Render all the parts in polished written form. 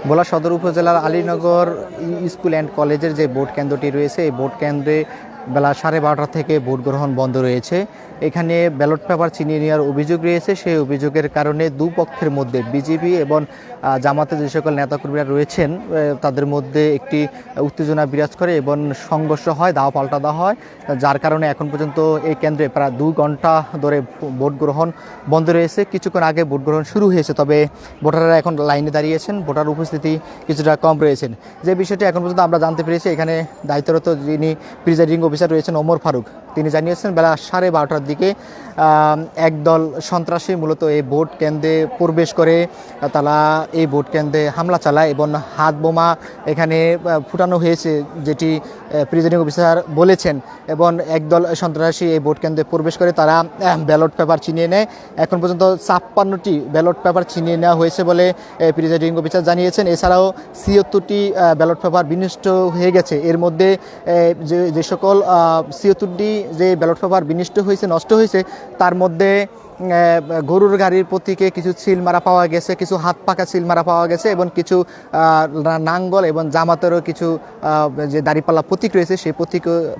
ভোলা সদর উপজেলার Alinagar school and কলেজের যে ভোট কেন্দ্রটি রয়েছে, এই ভোট কেন্দ্রে বেলা 12:30 থেকে ভোট গ্রহণ বন্ধ রয়েছে। এখানে ব্যালট পেপার ছিনিয়ে নেওয়ার অভিযোগ রয়েছে। সেই অভিযোগের কারণে দুপক্ষের মধ্যে বিজেপি এবং জামাতে যে সকল নেতাকর্মীরা রয়েছেন তাদের মধ্যে একটি উত্তেজনা বিরাজ করে এবং সংঘর্ষ হয়, দাও পাল্টা দেওয়া হয়, যার কারণে এখন পর্যন্ত এই কেন্দ্রে প্রায় 2 ঘন্টা ধরে ভোট গ্রহণ বন্ধ রয়েছে। কিছুক্ষণ আগে ভোট গ্রহণ শুরু হয়েছে, তবে ভোটাররা এখন লাইনে দাঁড়িয়েছেন, ভোটার উপস্থিতি কিছুটা কম রয়েছেন। যে বিষয়টি এখন পর্যন্ত আমরা জানতে পেরেছি, এখানে দায়িত্বরত যিনি প্রিজাইডিং অফিসার রয়েছেন ওমর ফারুক, তিনি জানিয়েছেন বেলা 12:30টার দিকে একদল সন্ত্রাসী মূলত এই ভোট কেন্দ্রে প্রবেশ করে তারা এই ভোট কেন্দ্রে হামলা চালায় এবং হাত বোমা এখানে ফুটানো হয়েছে, যেটি প্রিজাইডিং অফিসার বলেছেন। এবং একদল সন্ত্রাসী এই ভোট কেন্দ্রে প্রবেশ করে তারা ব্যালট পেপার ছিনিয়ে নেয়। এখন পর্যন্ত 56টি ব্যালট পেপার ছিনিয়ে নেওয়া হয়েছে বলে প্রিজাইডিং অফিসার জানিয়েছেন। এছাড়াও 76টি ব্যালট পেপার বিনষ্ট হয়ে গেছে। এর মধ্যে যে সকল 76টি যে ব্যালট পেপার বিনষ্ট হয়েছে, নষ্ট হয়েছে, তার মধ্যে গরুর গাড়ির প্রতীকে কিছু সিল মারা পাওয়া গেছে, কিছু হাত পাকা সিল মারা পাওয়া গেছে এবং কিছু নাঙ্গল এবং জামাতেরও কিছু যে দাড়িপাল্লা প্রতীক রয়েছে সেই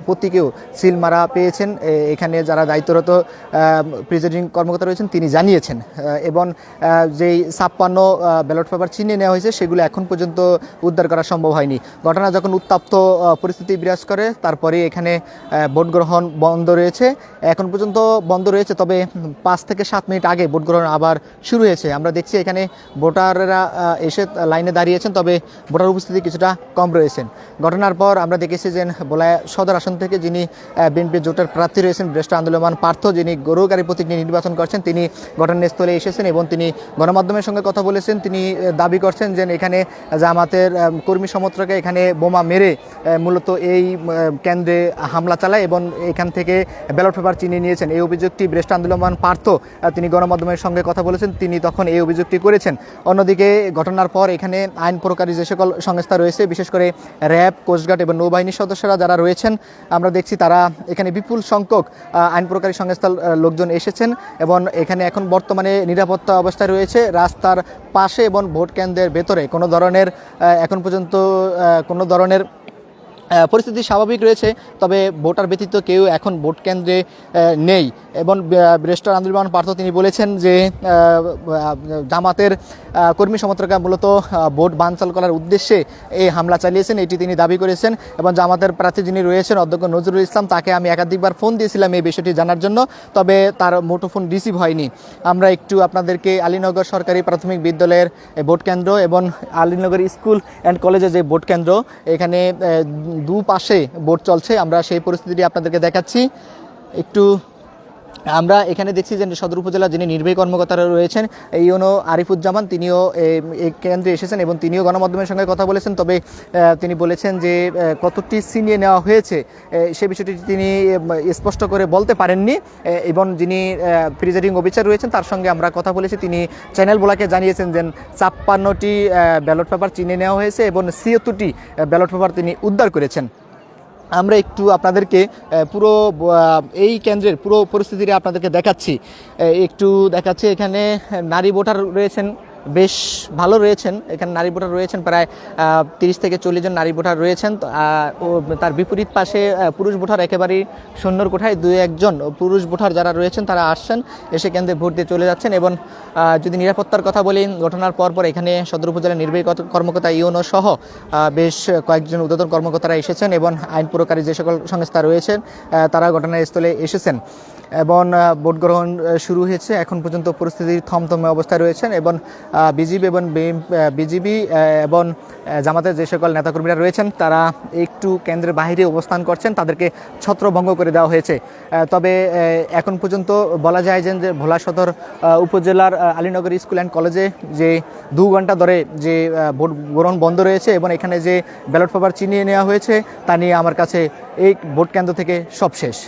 প্রতীকেও সিল মারা পেয়েছেন এখানে যারা দায়িত্বরত প্রিজাইডিং কর্মকর্তা রয়েছেন তিনি জানিয়েছেন। এবং যেই 56 ব্যালট পেপার ছিনিয়ে নেওয়া হয়েছে সেগুলো এখন পর্যন্ত উদ্ধার করা সম্ভব হয়নি। ঘটনা যখন উত্তপ্ত পরিস্থিতি বিরাজ করে তারপরে এখানে ভোট গ্রহণ বন্ধ রয়েছে, এখন পর্যন্ত বন্ধ রয়েছে, তবে 5 থেকে 7 মিনিট আগে ভোট গ্রহণ আবার শুরু হয়েছে। আমরা দেখছি এখানে ভোটাররা এসে লাইনে দাঁড়িয়েছেন, তবে ভোটার উপস্থিতি কিছুটা কম রয়েছেন। ঘটনার পর আমরা দেখেছি যে ভোলা সদর আসন থেকে যিনি বিএনপি জোটের প্রার্থী রয়েছেন ব্রেস্ট আন্দোলন পার্থ, যিনি গরু গাড়ি প্রতীক নিয়ে নির্বাচন করছেন, তিনি ঘটনাস্থলে এসেছেন এবং তিনি গণমাধ্যমের সঙ্গে কথা বলেছেন। তিনি দাবি করছেন যে এখানে জামাতের কর্মী সমর্থকরা এখানে বোমা মেরে মূলত এই কেন্দ্রে হামলা চালায় এবং এখান থেকে ব্যালট পেপার ছিনিয়ে নিয়েছেন। এই অভিযোগটি ব্রেস্ট আন্দোলন পার্থ তিনি গণমাধ্যমের সঙ্গে কথা বলেছেন, তিনি তখন এই অভিযোগটি করেছেন। অন্যদিকে ঘটনার পর এখানে আইন প্রকারী যে সকল সংস্থা রয়েছে, বিশেষ করে র্যাব, কোস্টগার্ড এবং নৌবাহিনীর সদস্যরা যারা রয়েছেন, আমরা দেখছি তারা এখানে বিপুল সংখ্যক আইন প্রকারী সংস্থার লোকজন এসেছেন এবং এখানে এখন বর্তমানে নিরাপত্তা অবস্থায় রয়েছে। রাস্তার পাশে এবং ভোট কেন্দ্রের ভেতরে কোনো ধরনের এখন পর্যন্ত কোনো ধরনের পরিস্থিতি স্বাভাবিক রয়েছে, তবে ভোটার ব্যতীত কেউ এখন ভোট কেন্দ্রে নেই। এবং ব্রেস্ট আন্দোলন পার্থ তিনি বলেছেন যে জামাতের কর্মী সমর্থকরা মূলত ভোট বানচাল করার উদ্দেশ্যে এই হামলা চালিয়েছেন, এটি তিনি দাবি করেছেন। এবং জামাতের প্রার্থী যিনি রয়েছেন অধ্যক্ষ নজরুল ইসলাম, তাকে আমি একাধিকবার ফোন দিয়েছিলাম এই বিষয়টি জানার জন্য, তবে তার মুঠোফোন রিসিভ হয়নি। আমরা একটু আপনাদেরকে আলীনগর সরকারি প্রাথমিক বিদ্যালয়ের ভোট কেন্দ্র এবং আলীনগর স্কুল অ্যান্ড কলেজের যে ভোট কেন্দ্র, এখানে দুপাশে ভোট চলছে, আমরা সেই পরিস্থিতিটি আপনাদেরকে দেখাচ্ছি। একটু আমরা এখানে দেখছি যে সদর উপজেলা যিনি নির্বাহী কর্মকর্তারা রয়েছেন ইউনো আরিফুজ্জামান, তিনিও এই কেন্দ্রে এসেছেন এবং তিনিও গণমাধ্যমের সঙ্গে কথা বলেছেন। তবে তিনি বলেছেন যে কতটি ছিনিয়ে নেওয়া হয়েছে সে বিষয়টি তিনি স্পষ্ট করে বলতে পারেননি। এবং যিনি প্রিজাইডিং অফিসার রয়েছেন তার সঙ্গে আমরা কথা বলেছি, তিনি চ্যানেল বোলাকে জানিয়েছেন যে 56টি ব্যালট পেপার ছিনিয়ে নেওয়া হয়েছে এবং 76টি ব্যালট পেপার তিনি উদ্ধার করেছেন। আমরা একটু আপনাদেরকে পুরো এই কেন্দ্রের পুরো পরিস্থিতিটা আপনাদেরকে দেখাচ্ছি। এখানে নারী ভোটার রয়েছেন, বেশ ভালো রয়েছেন। এখানে নারী ভোটার রয়েছেন প্রায় 30 থেকে 40 জন নারী ভোটার রয়েছেন। তার বিপরীত পাশে পুরুষ ভোটার একেবারেই শূন্যর কোঠায় 2-1 জন পুরুষ ভোটার যারা রয়েছেন তারা আসছেন, এসে কেন্দ্রে ভোট দিয়ে চলে যাচ্ছেন। এবং যদি নিরাপত্তার কথা বলি, ঘটনার পর এখানে সদর উপজেলার নির্বাহী কর্মকর্তা ইউনো সহ বেশ কয়েকজন ঊর্ধ্বতন কর্মকর্তারা এসেছেন এবং আইন প্রকারী যে সকল সংস্থা রয়েছেন তারা ঘটনাস্থলে এসেছেন এবং ভোট গ্রহণ শুরু হয়েছে। এখন পর্যন্ত পরিস্থিতি থমথমে অবস্থায় রয়েছেন এবং বিজিবি এবং জামাতের যে সকল নেতাকর্মীরা রয়েছেন তারা একটু কেন্দ্রের বাইরে অবস্থান করছেন, তাদেরকে ছত্রভঙ্গ করে দেওয়া হয়েছে। তবে এখন পর্যন্ত বলা যায় যে ভোলা সদর উপজেলার আলীনগর স্কুল অ্যান্ড কলেজে যে 2 ঘন্টা ধরে যে ভোট গ্রহণ বন্ধ রয়েছে এবং এখানে যে ব্যালট পেপার ছিনিয়ে নেওয়া হয়েছে তা নিয়ে আমার কাছে এই ভোট কেন্দ্র থেকে সব শেষ।